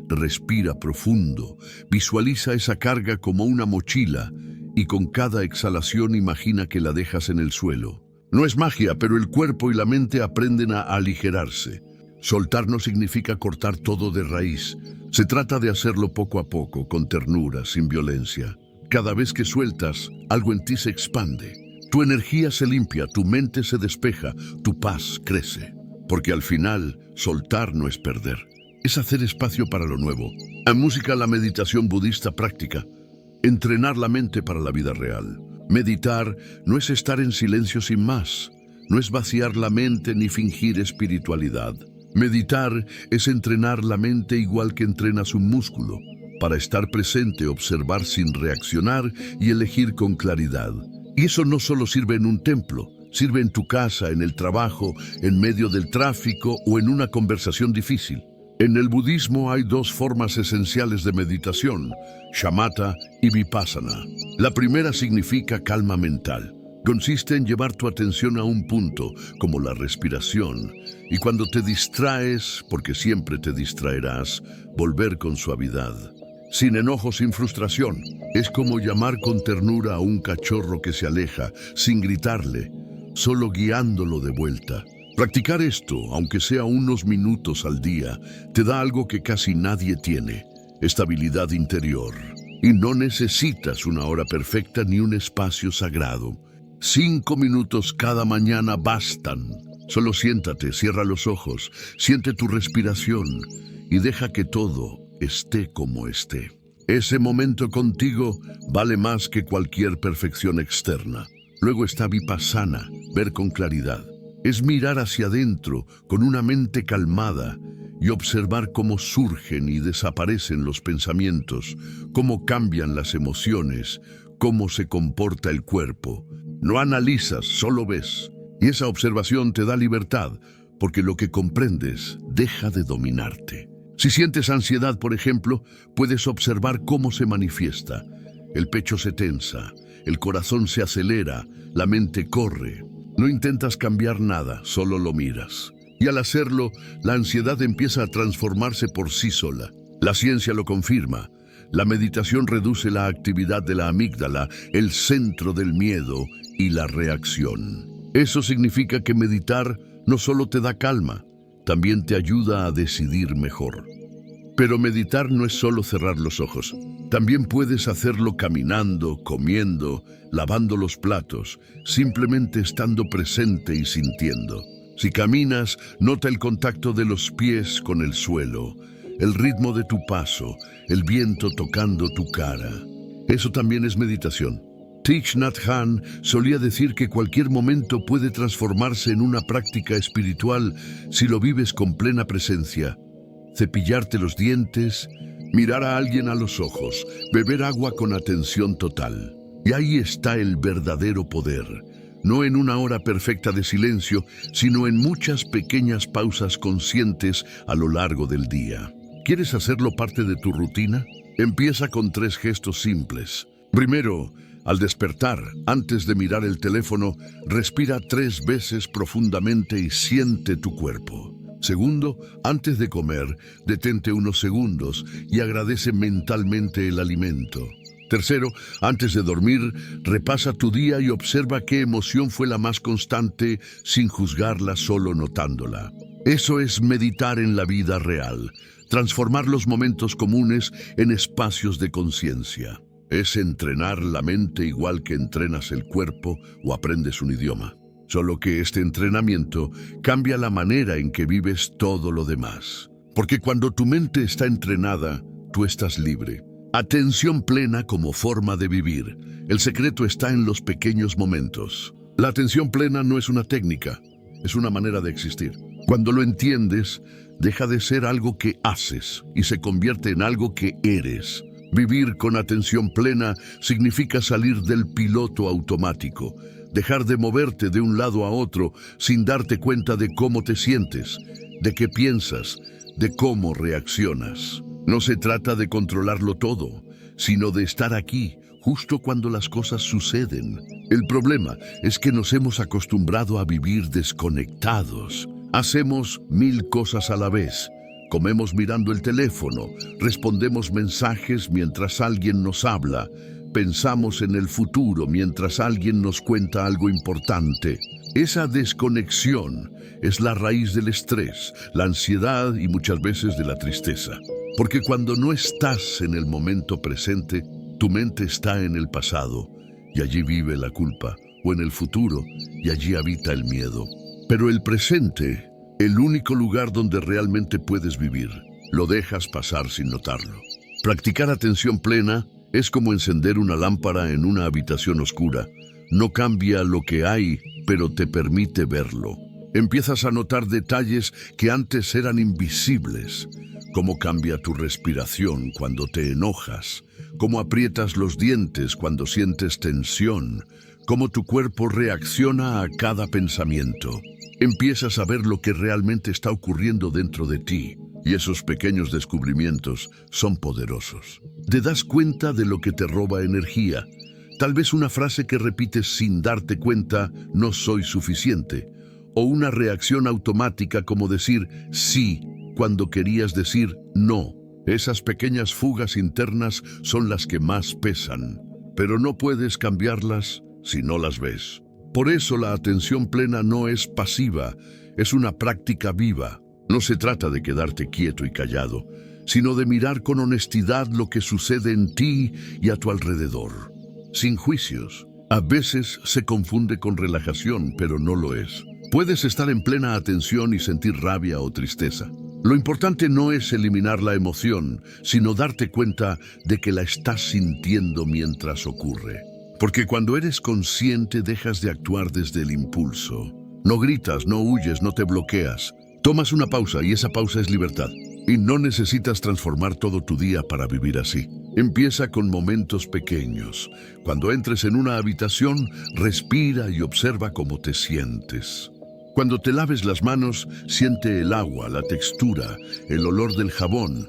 Respira profundo, visualiza esa carga como una mochila y con cada exhalación imagina que la dejas en el suelo. No es magia, pero el cuerpo y la mente aprenden a aligerarse. Soltar no significa cortar todo de raíz. Se trata de hacerlo poco a poco, con ternura, sin violencia. Cada vez que sueltas, algo en ti se expande. Tu energía se limpia, tu mente se despeja, tu paz crece. Porque al final, soltar no es perder, es hacer espacio para lo nuevo. En música, la meditación budista práctica. Entrenar la mente para la vida real. Meditar no es estar en silencio sin más. No es vaciar la mente ni fingir espiritualidad. Meditar es entrenar la mente igual que entrenas un músculo, para estar presente, observar sin reaccionar y elegir con claridad. Y eso no solo sirve en un templo, sirve en tu casa, en el trabajo, en medio del tráfico o en una conversación difícil. En el budismo hay 2 formas esenciales de meditación: shamatha y vipassana. La primera significa calma mental. Consiste en llevar tu atención a un punto, como la respiración, y cuando te distraes, porque siempre te distraerás, volver con suavidad. Sin enojo, sin frustración. Es como llamar con ternura a un cachorro que se aleja, sin gritarle, solo guiándolo de vuelta. Practicar esto, aunque sea unos minutos al día, te da algo que casi nadie tiene: estabilidad interior. Y no necesitas una hora perfecta ni un espacio sagrado. 5 minutos cada mañana bastan. Solo siéntate, cierra los ojos, siente tu respiración y deja que todo esté como esté. Ese momento contigo vale más que cualquier perfección externa. Luego está vipassana, ver con claridad. Es mirar hacia adentro con una mente calmada y observar cómo surgen y desaparecen los pensamientos, cómo cambian las emociones, cómo se comporta el cuerpo. No analizas, solo ves. Y esa observación te da libertad, porque lo que comprendes deja de dominarte. Si sientes ansiedad, por ejemplo, puedes observar cómo se manifiesta. El pecho se tensa, el corazón se acelera, la mente corre. No intentas cambiar nada, solo lo miras. Y al hacerlo, la ansiedad empieza a transformarse por sí sola. La ciencia lo confirma. La meditación reduce la actividad de la amígdala, el centro del miedo y la reacción. Eso significa que meditar no solo te da calma, también te ayuda a decidir mejor. Pero meditar no es solo cerrar los ojos. También puedes hacerlo caminando, comiendo, lavando los platos, simplemente estando presente y sintiendo. Si caminas, nota el contacto de los pies con el suelo, el ritmo de tu paso, el viento tocando tu cara. Eso también es meditación. Thich Nhat Hanh solía decir que cualquier momento puede transformarse en una práctica espiritual si lo vives con plena presencia. Cepillarte los dientes, mirar a alguien a los ojos, beber agua con atención total. Y ahí está el verdadero poder. No en una hora perfecta de silencio, sino en muchas pequeñas pausas conscientes a lo largo del día. ¿Quieres hacerlo parte de tu rutina? Empieza con 3 gestos simples. Primero, al despertar, antes de mirar el teléfono, respira 3 veces profundamente y siente tu cuerpo. Segundo, antes de comer, detente unos segundos y agradece mentalmente el alimento. Tercero, antes de dormir, repasa tu día y observa qué emoción fue la más constante sin juzgarla, solo notándola. Eso es meditar en la vida real, transformar los momentos comunes en espacios de conciencia. Es entrenar la mente igual que entrenas el cuerpo o aprendes un idioma. Solo que este entrenamiento cambia la manera en que vives todo lo demás. Porque cuando tu mente está entrenada, tú estás libre. Atención plena como forma de vivir. El secreto está en los pequeños momentos. La atención plena no es una técnica, es una manera de existir. Cuando lo entiendes, deja de ser algo que haces y se convierte en algo que eres. Vivir con atención plena significa salir del piloto automático, dejar de moverte de un lado a otro sin darte cuenta de cómo te sientes, de qué piensas, de cómo reaccionas. No se trata de controlarlo todo, sino de estar aquí, justo cuando las cosas suceden. El problema es que nos hemos acostumbrado a vivir desconectados. Hacemos 1000 cosas a la vez. Comemos mirando el teléfono, respondemos mensajes mientras alguien nos habla, pensamos en el futuro mientras alguien nos cuenta algo importante. Esa desconexión es la raíz del estrés, la ansiedad y muchas veces de la tristeza. Porque cuando no estás en el momento presente, tu mente está en el pasado y allí vive la culpa, o en el futuro y allí habita el miedo. Pero el presente, el único lugar donde realmente puedes vivir, lo dejas pasar sin notarlo. Practicar atención plena es como encender una lámpara en una habitación oscura. No cambia lo que hay, pero te permite verlo. Empiezas a notar detalles que antes eran invisibles. Cómo cambia tu respiración cuando te enojas, cómo aprietas los dientes cuando sientes tensión, cómo tu cuerpo reacciona a cada pensamiento. Empiezas a ver lo que realmente está ocurriendo dentro de ti, y esos pequeños descubrimientos son poderosos. Te das cuenta de lo que te roba energía. Tal vez una frase que repites sin darte cuenta, no soy suficiente, o una reacción automática como decir sí cuando querías decir no. Esas pequeñas fugas internas son las que más pesan, pero no puedes cambiarlas si no las ves. Por eso la atención plena no es pasiva, es una práctica viva. No se trata de quedarte quieto y callado, sino de mirar con honestidad lo que sucede en ti y a tu alrededor, sin juicios. A veces se confunde con relajación, pero no lo es. Puedes estar en plena atención y sentir rabia o tristeza. Lo importante no es eliminar la emoción, sino darte cuenta de que la estás sintiendo mientras ocurre. Porque cuando eres consciente dejas de actuar desde el impulso. No gritas, no huyes, no te bloqueas. Tomas una pausa y esa pausa es libertad. Y no necesitas transformar todo tu día para vivir así. Empieza con momentos pequeños. Cuando entres en una habitación, respira y observa cómo te sientes. Cuando te laves las manos, siente el agua, la textura, el olor del jabón.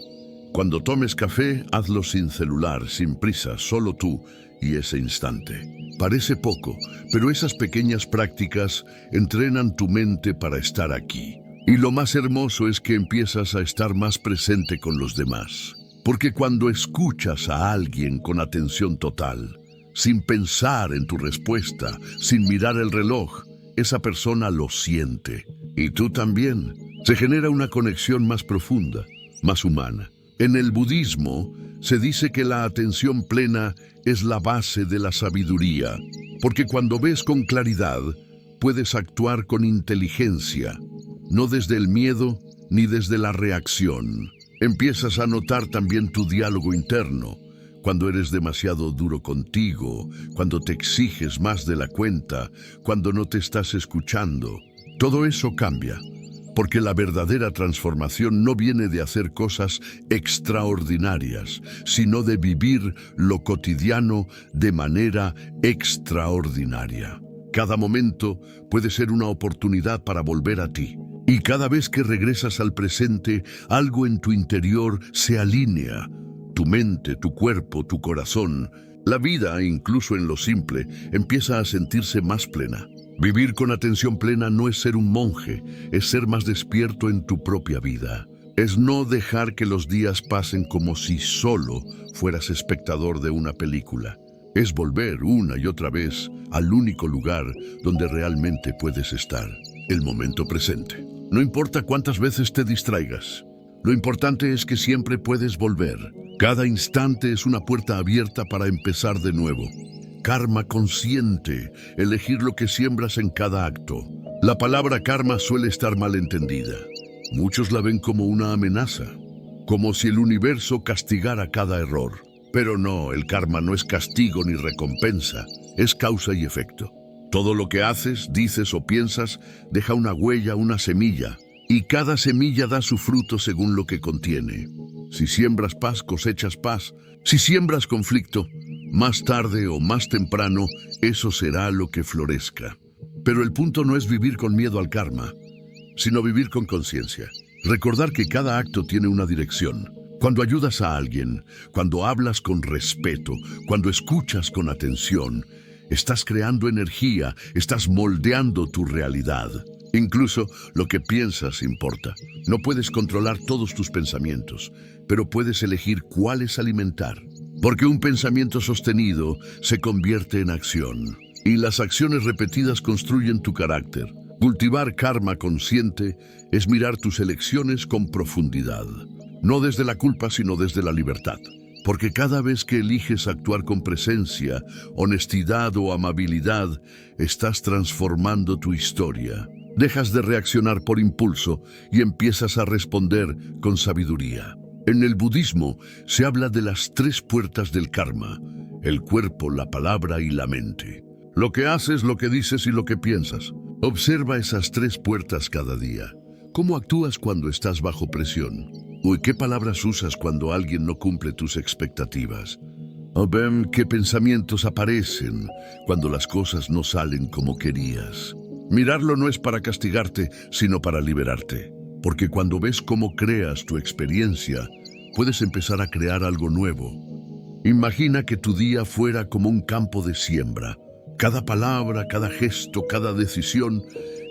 Cuando tomes café, hazlo sin celular, sin prisa, solo tú y ese instante. Parece poco, pero esas pequeñas prácticas entrenan tu mente para estar aquí. Y lo más hermoso es que empiezas a estar más presente con los demás. Porque cuando escuchas a alguien con atención total, sin pensar en tu respuesta, sin mirar el reloj, esa persona lo siente. Y tú también. Se genera una conexión más profunda, más humana. En el budismo se dice que la atención plena es la base de la sabiduría, porque cuando ves con claridad, puedes actuar con inteligencia, no desde el miedo ni desde la reacción. Empiezas a notar también tu diálogo interno, cuando eres demasiado duro contigo, cuando te exiges más de la cuenta, cuando no te estás escuchando. Todo eso cambia, porque la verdadera transformación no viene de hacer cosas extraordinarias, sino de vivir lo cotidiano de manera extraordinaria. Cada momento puede ser una oportunidad para volver a ti. Y cada vez que regresas al presente, algo en tu interior se alinea. Tu mente, tu cuerpo, tu corazón. La vida, incluso en lo simple, empieza a sentirse más plena. Vivir con atención plena no es ser un monje, es ser más despierto en tu propia vida. Es no dejar que los días pasen como si solo fueras espectador de una película. Es volver una y otra vez al único lugar donde realmente puedes estar, el momento presente. No importa cuántas veces te distraigas, lo importante es que siempre puedes volver. Cada instante es una puerta abierta para empezar de nuevo. Karma consciente, elegir lo que siembras en cada acto. La palabra karma suele estar mal entendida. Muchos la ven como una amenaza, como si el universo castigara cada error. Pero no, el karma no es castigo ni recompensa, es causa y efecto. Todo lo que haces, dices o piensas deja una huella, una semilla, y cada semilla da su fruto según lo que contiene. Si siembras paz, cosechas paz. Si siembras conflicto, más tarde o más temprano, eso será lo que florezca. Pero el punto no es vivir con miedo al karma, sino vivir con conciencia. Recordar que cada acto tiene una dirección. Cuando ayudas a alguien, cuando hablas con respeto, cuando escuchas con atención, estás creando energía, estás moldeando tu realidad. Incluso lo que piensas importa. No puedes controlar todos tus pensamientos, pero puedes elegir cuáles alimentar. Porque un pensamiento sostenido se convierte en acción. Y las acciones repetidas construyen tu carácter. Cultivar karma consciente es mirar tus elecciones con profundidad. No desde la culpa, sino desde la libertad. Porque cada vez que eliges actuar con presencia, honestidad o amabilidad, estás transformando tu historia. Dejas de reaccionar por impulso y empiezas a responder con sabiduría. En el budismo se habla de las 3 puertas del karma: el cuerpo, la palabra y la mente. Lo que haces, lo que dices y lo que piensas. Observa esas 3 puertas cada día. ¿Cómo actúas cuando estás bajo presión? ¿O qué palabras usas cuando alguien no cumple tus expectativas? ¿O ven qué pensamientos aparecen cuando las cosas no salen como querías? Mirarlo no es para castigarte, sino para liberarte. Porque cuando ves cómo creas tu experiencia, puedes empezar a crear algo nuevo. Imagina que tu día fuera como un campo de siembra. Cada palabra, cada gesto, cada decisión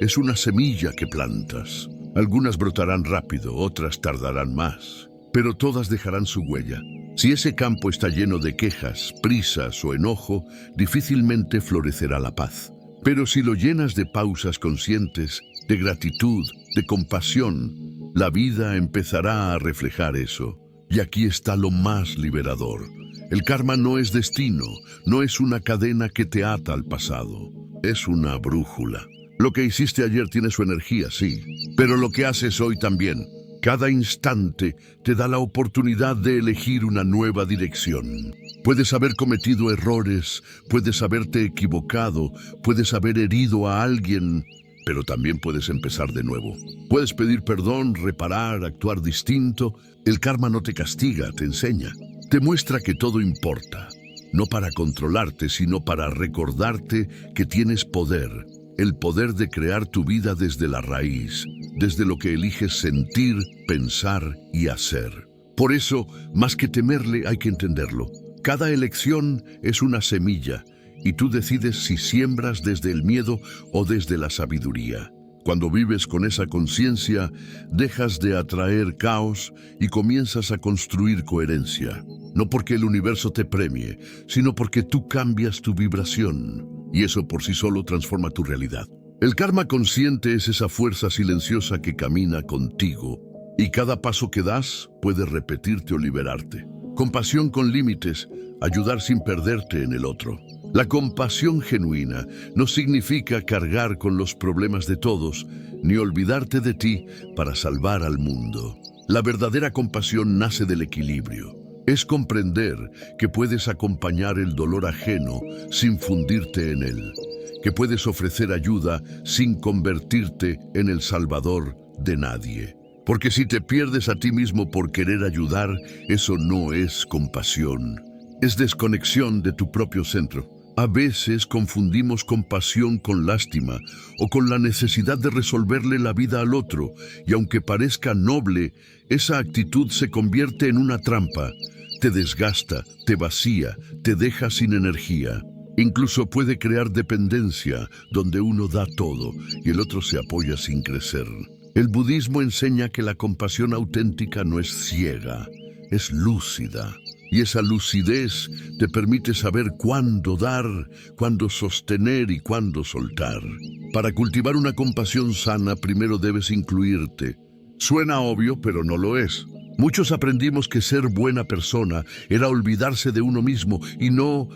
es una semilla que plantas. Algunas brotarán rápido, otras tardarán más, pero todas dejarán su huella. Si ese campo está lleno de quejas, prisas o enojo, difícilmente florecerá la paz. Pero si lo llenas de pausas conscientes, de gratitud, de compasión, la vida empezará a reflejar eso. Y aquí está lo más liberador. El karma no es destino, no es una cadena que te ata al pasado, es una brújula. Lo que hiciste ayer tiene su energía, sí, pero lo que haces hoy también. Cada instante te da la oportunidad de elegir una nueva dirección. Puedes haber cometido errores, puedes haberte equivocado, puedes haber herido a alguien, pero también puedes empezar de nuevo. Puedes pedir perdón, reparar, actuar distinto. El karma no te castiga, te enseña. Te muestra que todo importa, no para controlarte, sino para recordarte que tienes poder. El poder de crear tu vida desde la raíz, desde lo que eliges sentir, pensar y hacer. Por eso, más que temerle, hay que entenderlo. Cada elección es una semilla, y tú decides si siembras desde el miedo o desde la sabiduría. Cuando vives con esa conciencia, dejas de atraer caos y comienzas a construir coherencia. No porque el universo te premie, sino porque tú cambias tu vibración. Y eso por sí solo transforma tu realidad. El karma consciente es esa fuerza silenciosa que camina contigo y cada paso que das puede repetirte o liberarte. Compasión con límites, ayudar sin perderte en el otro. La compasión genuina no significa cargar con los problemas de todos, ni olvidarte de ti para salvar al mundo. La verdadera compasión nace del equilibrio. Es comprender que puedes acompañar el dolor ajeno sin fundirte en él, que puedes ofrecer ayuda sin convertirte en el salvador de nadie. Porque si te pierdes a ti mismo por querer ayudar, eso no es compasión. Es desconexión de tu propio centro. A veces confundimos compasión con lástima o con la necesidad de resolverle la vida al otro, y aunque parezca noble, esa actitud se convierte en una trampa. Te desgasta, te vacía, te deja sin energía. Incluso puede crear dependencia, donde uno da todo y el otro se apoya sin crecer. El budismo enseña que la compasión auténtica no es ciega, es lúcida. Y esa lucidez te permite saber cuándo dar, cuándo sostener y cuándo soltar. Para cultivar una compasión sana, primero debes incluirte. Suena obvio, pero no lo es. Muchos aprendimos que ser buena persona era olvidarse de uno mismo y no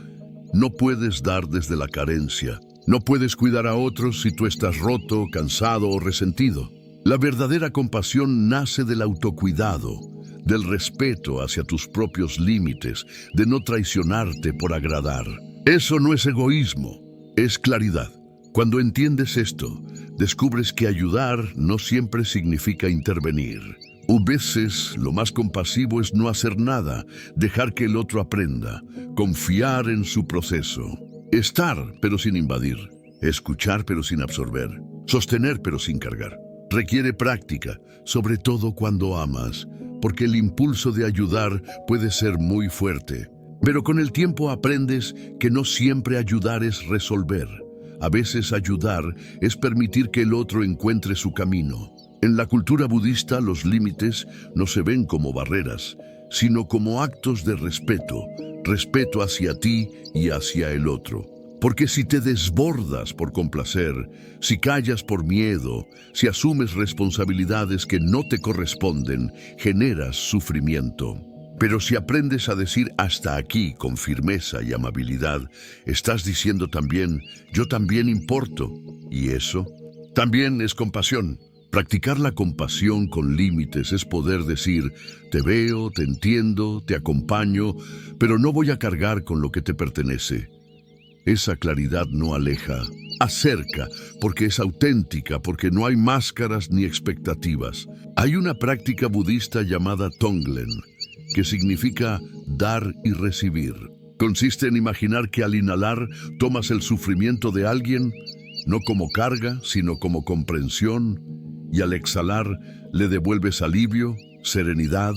puedes dar desde la carencia. No puedes cuidar a otros si tú estás roto, cansado o resentido. La verdadera compasión nace del autocuidado, del respeto hacia tus propios límites, de no traicionarte por agradar. Eso no es egoísmo, es claridad. Cuando entiendes esto, descubres que ayudar no siempre significa intervenir. A veces, lo más compasivo es no hacer nada, dejar que el otro aprenda, confiar en su proceso. Estar, pero sin invadir. Escuchar, pero sin absorber. Sostener, pero sin cargar. Requiere práctica, sobre todo cuando amas, porque el impulso de ayudar puede ser muy fuerte. Pero con el tiempo aprendes que no siempre ayudar es resolver. A veces ayudar es permitir que el otro encuentre su camino. En la cultura budista, los límites no se ven como barreras, sino como actos de respeto, respeto hacia ti y hacia el otro. Porque si te desbordas por complacer, si callas por miedo, si asumes responsabilidades que no te corresponden, generas sufrimiento. Pero si aprendes a decir hasta aquí con firmeza y amabilidad, estás diciendo también, yo también importo. Y eso también es compasión. Practicar la compasión con límites es poder decir, te veo, te entiendo, te acompaño, pero no voy a cargar con lo que te pertenece. Esa claridad no aleja, acerca, porque es auténtica, porque no hay máscaras ni expectativas. Hay una práctica budista llamada Tonglen, que significa dar y recibir. Consiste en imaginar que al inhalar tomas el sufrimiento de alguien, no como carga, sino como comprensión, y al exhalar le devuelves alivio, serenidad,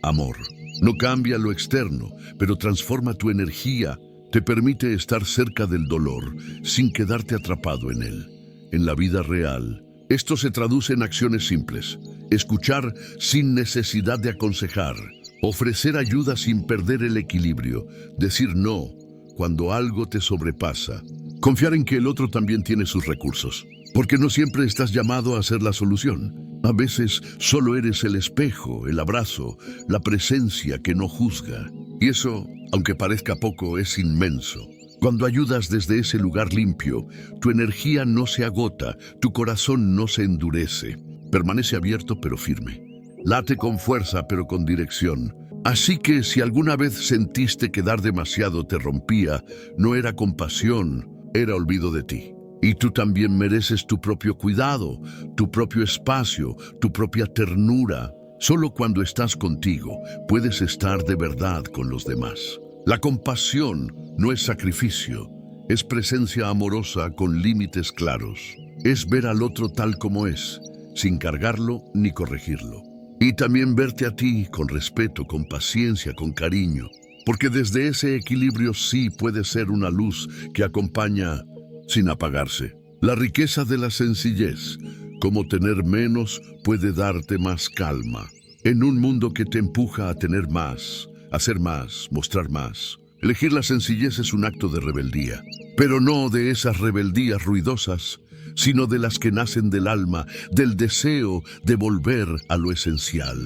amor. No cambia lo externo, pero transforma tu energía. Te permite estar cerca del dolor, sin quedarte atrapado en él. En la vida real, esto se traduce en acciones simples. Escuchar sin necesidad de aconsejar. Ofrecer ayuda sin perder el equilibrio. Decir no cuando algo te sobrepasa. Confiar en que el otro también tiene sus recursos. Porque no siempre estás llamado a ser la solución. A veces solo eres el espejo, el abrazo, la presencia que no juzga. Y eso, aunque parezca poco, es inmenso. Cuando ayudas desde ese lugar limpio, tu energía no se agota, tu corazón no se endurece. Permanece abierto pero firme. Late con fuerza pero con dirección. Así que si alguna vez sentiste que dar demasiado te rompía, no era compasión, era olvido de ti. Y tú también mereces tu propio cuidado, tu propio espacio, tu propia ternura. Solo cuando estás contigo puedes estar de verdad con los demás. La compasión no es sacrificio, es presencia amorosa con límites claros. Es ver al otro tal como es, sin cargarlo ni corregirlo. Y también verte a ti con respeto, con paciencia, con cariño. Porque desde ese equilibrio sí puede ser una luz que acompaña sin apagarse. La riqueza de la sencillez, como tener menos, puede darte más calma. En un mundo que te empuja a tener más, hacer más, mostrar más. Elegir la sencillez es un acto de rebeldía, pero no de esas rebeldías ruidosas, sino de las que nacen del alma, del deseo de volver a lo esencial.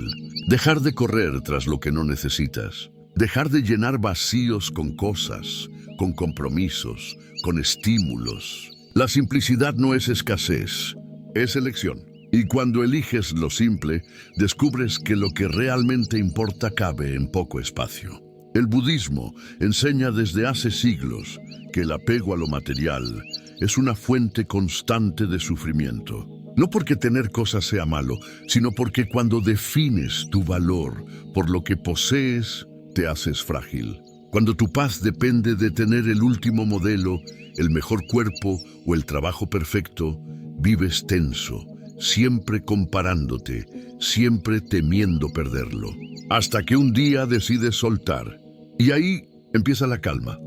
Dejar de correr tras lo que no necesitas. Dejar de llenar vacíos con cosas, con compromisos, con estímulos. La simplicidad no es escasez, es elección. Y cuando eliges lo simple, descubres que lo que realmente importa cabe en poco espacio. El budismo enseña desde hace siglos que el apego a lo material es una fuente constante de sufrimiento. No porque tener cosas sea malo, sino porque cuando defines tu valor por lo que posees, te haces frágil. Cuando tu paz depende de tener el último modelo, el mejor cuerpo o el trabajo perfecto, vives tenso, siempre comparándote, siempre temiendo perderlo. Hasta que un día decides soltar. Y ahí empieza la calma.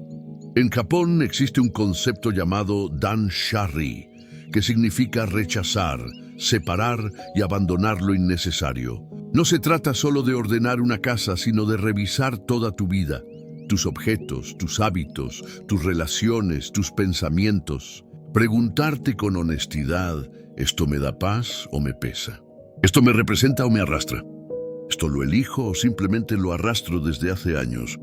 En Japón existe un concepto llamado Dan-shari, que significa rechazar, separar y abandonar lo innecesario. No se trata solo de ordenar una casa, sino de revisar toda tu vida, tus objetos, tus hábitos, tus relaciones, tus pensamientos. Preguntarte con honestidad, ¿esto me da paz o me pesa? ¿Esto me representa o me arrastra? ¿Esto lo elijo o simplemente lo arrastro desde hace años?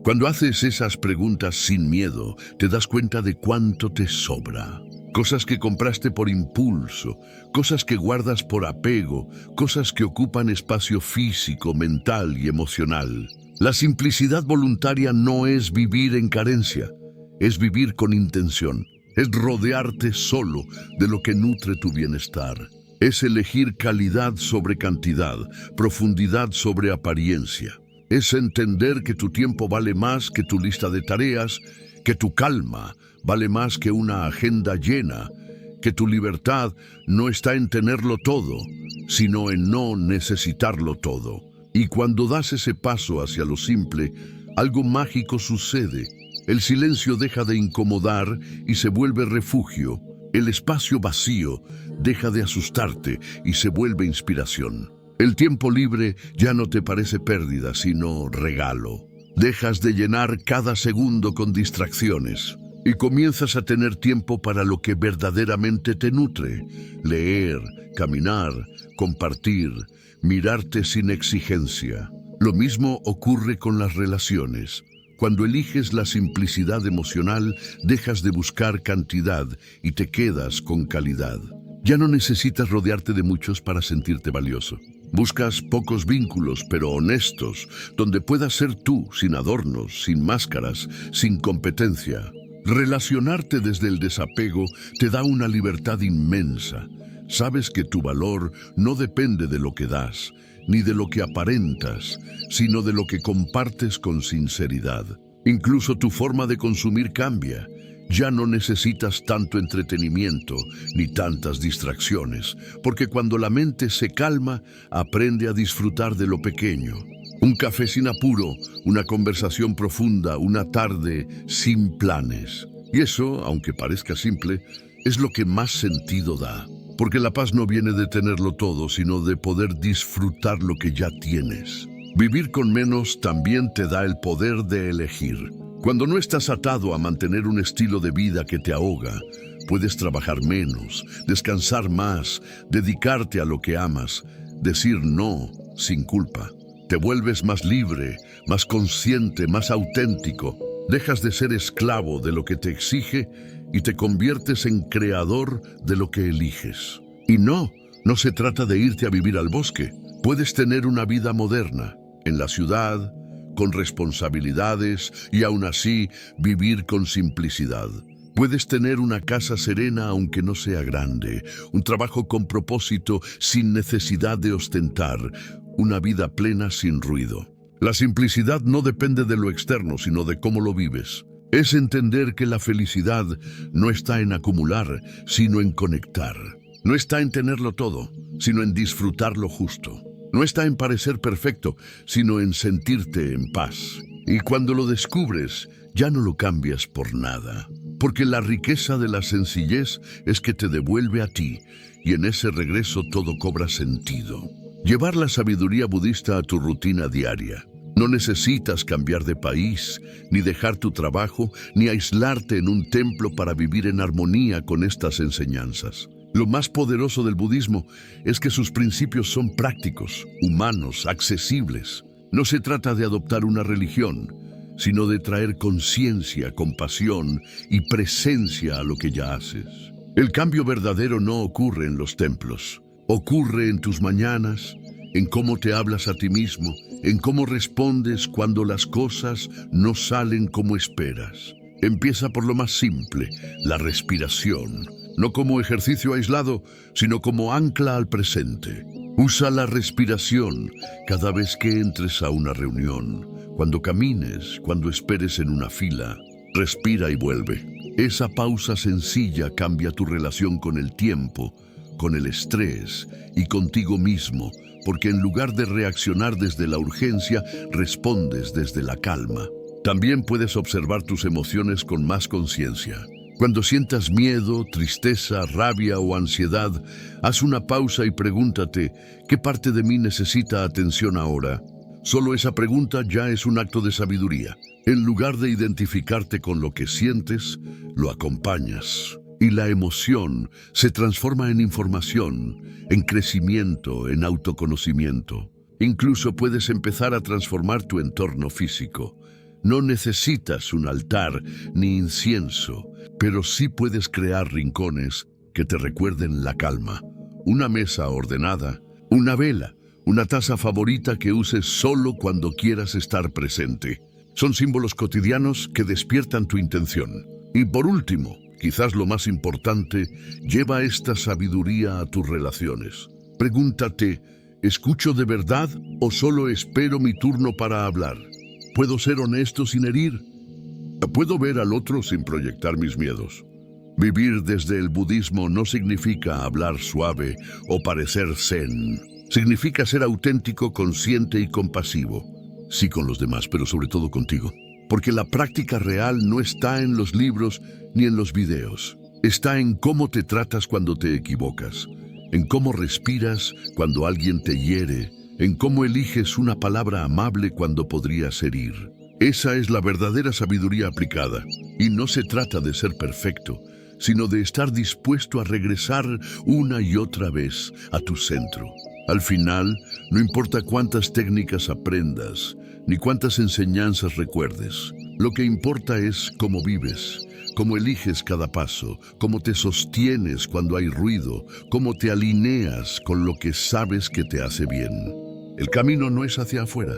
Cuando haces esas preguntas sin miedo, te das cuenta de cuánto te sobra. Cosas que compraste por impulso, cosas que guardas por apego, cosas que ocupan espacio físico, mental y emocional. La simplicidad voluntaria no es vivir en carencia, es vivir con intención. Es rodearte solo de lo que nutre tu bienestar. Es elegir calidad sobre cantidad, profundidad sobre apariencia. Es entender que tu tiempo vale más que tu lista de tareas, que tu calma vale más que una agenda llena, que tu libertad no está en tenerlo todo, sino en no necesitarlo todo. Y cuando das ese paso hacia lo simple, algo mágico sucede. El silencio deja de incomodar y se vuelve refugio. El espacio vacío deja de asustarte y se vuelve inspiración. El tiempo libre ya no te parece pérdida, sino regalo. Dejas de llenar cada segundo con distracciones y comienzas a tener tiempo para lo que verdaderamente te nutre. Leer, caminar, compartir, mirarte sin exigencia. Lo mismo ocurre con las relaciones. Cuando eliges la simplicidad emocional, dejas de buscar cantidad y te quedas con calidad. Ya no necesitas rodearte de muchos para sentirte valioso. Buscas pocos vínculos, pero honestos, donde puedas ser tú, sin adornos, sin máscaras, sin competencia. Relacionarte desde el desapego te da una libertad inmensa. Sabes que tu valor no depende de lo que das, ni de lo que aparentas, sino de lo que compartes con sinceridad. Incluso tu forma de consumir cambia. Ya no necesitas tanto entretenimiento ni tantas distracciones, porque cuando la mente se calma, aprende a disfrutar de lo pequeño. Un café sin apuro, una conversación profunda, una tarde sin planes. Y eso, aunque parezca simple, es lo que más sentido da. Porque la paz no viene de tenerlo todo, sino de poder disfrutar lo que ya tienes. Vivir con menos también te da el poder de elegir. Cuando no estás atado a mantener un estilo de vida que te ahoga, puedes trabajar menos, descansar más, dedicarte a lo que amas, decir no sin culpa. Te vuelves más libre, más consciente, más auténtico. Dejas de ser esclavo de lo que te exige y te conviertes en creador de lo que eliges. Y no se trata de irte a vivir al bosque. Puedes tener una vida moderna, en la ciudad, con responsabilidades y aún así vivir con simplicidad. Puedes tener una casa serena aunque no sea grande, un trabajo con propósito sin necesidad de ostentar, una vida plena sin ruido. La simplicidad no depende de lo externo, sino de cómo lo vives. Es entender que la felicidad no está en acumular, sino en conectar. No está en tenerlo todo, sino en disfrutar lo justo. No está en parecer perfecto, sino en sentirte en paz. Y cuando lo descubres, ya no lo cambias por nada. Porque la riqueza de la sencillez es que te devuelve a ti, y en ese regreso todo cobra sentido. Llevar la sabiduría budista a tu rutina diaria. No necesitas cambiar de país, ni dejar tu trabajo, ni aislarte en un templo para vivir en armonía con estas enseñanzas. Lo más poderoso del budismo es que sus principios son prácticos, humanos, accesibles. No se trata de adoptar una religión, sino de traer conciencia, compasión y presencia a lo que ya haces. El cambio verdadero no ocurre en los templos, ocurre en tus mañanas, en cómo te hablas a ti mismo, en cómo respondes cuando las cosas no salen como esperas. Empieza por lo más simple, la respiración, no como ejercicio aislado, sino como ancla al presente. Usa la respiración cada vez que entres a una reunión, cuando camines, cuando esperes en una fila. Respira y vuelve. Esa pausa sencilla cambia tu relación con el tiempo, con el estrés y contigo mismo, porque en lugar de reaccionar desde la urgencia, respondes desde la calma. También puedes observar tus emociones con más conciencia. Cuando sientas miedo, tristeza, rabia o ansiedad, haz una pausa y pregúntate, ¿qué parte de mí necesita atención ahora? Solo esa pregunta ya es un acto de sabiduría. En lugar de identificarte con lo que sientes, lo acompañas. Y la emoción se transforma en información, en crecimiento, en autoconocimiento. Incluso puedes empezar a transformar tu entorno físico. No necesitas un altar ni incienso, pero sí puedes crear rincones que te recuerden la calma. Una mesa ordenada, una vela, una taza favorita que uses solo cuando quieras estar presente. Son símbolos cotidianos que despiertan tu intención. Y por último, quizás lo más importante, lleva esta sabiduría a tus relaciones. Pregúntate, ¿escucho de verdad o solo espero mi turno para hablar? ¿Puedo ser honesto sin herir? ¿Puedo ver al otro sin proyectar mis miedos? Vivir desde el budismo no significa hablar suave o parecer zen. Significa ser auténtico, consciente y compasivo. Sí con los demás, pero sobre todo contigo. Porque la práctica real no está en los libros ni en los videos. Está en cómo te tratas cuando te equivocas, en cómo respiras cuando alguien te hiere, en cómo eliges una palabra amable cuando podrías herir. Esa es la verdadera sabiduría aplicada. Y no se trata de ser perfecto, sino de estar dispuesto a regresar una y otra vez a tu centro. Al final, no importa cuántas técnicas aprendas, ni cuántas enseñanzas recuerdes. Lo que importa es cómo vives, cómo eliges cada paso, cómo te sostienes cuando hay ruido, cómo te alineas con lo que sabes que te hace bien. El camino no es hacia afuera,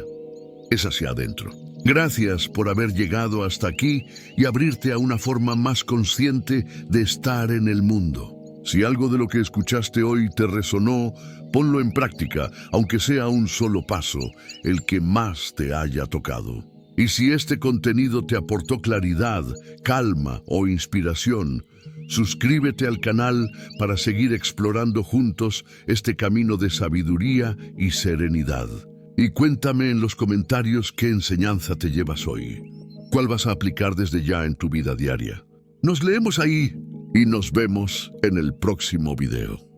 es hacia adentro. Gracias por haber llegado hasta aquí y abrirte a una forma más consciente de estar en el mundo. Si algo de lo que escuchaste hoy te resonó, ponlo en práctica, aunque sea un solo paso, el que más te haya tocado. Y si este contenido te aportó claridad, calma o inspiración, suscríbete al canal para seguir explorando juntos este camino de sabiduría y serenidad. Y cuéntame en los comentarios qué enseñanza te llevas hoy. ¿Cuál vas a aplicar desde ya en tu vida diaria? Nos leemos ahí y nos vemos en el próximo video.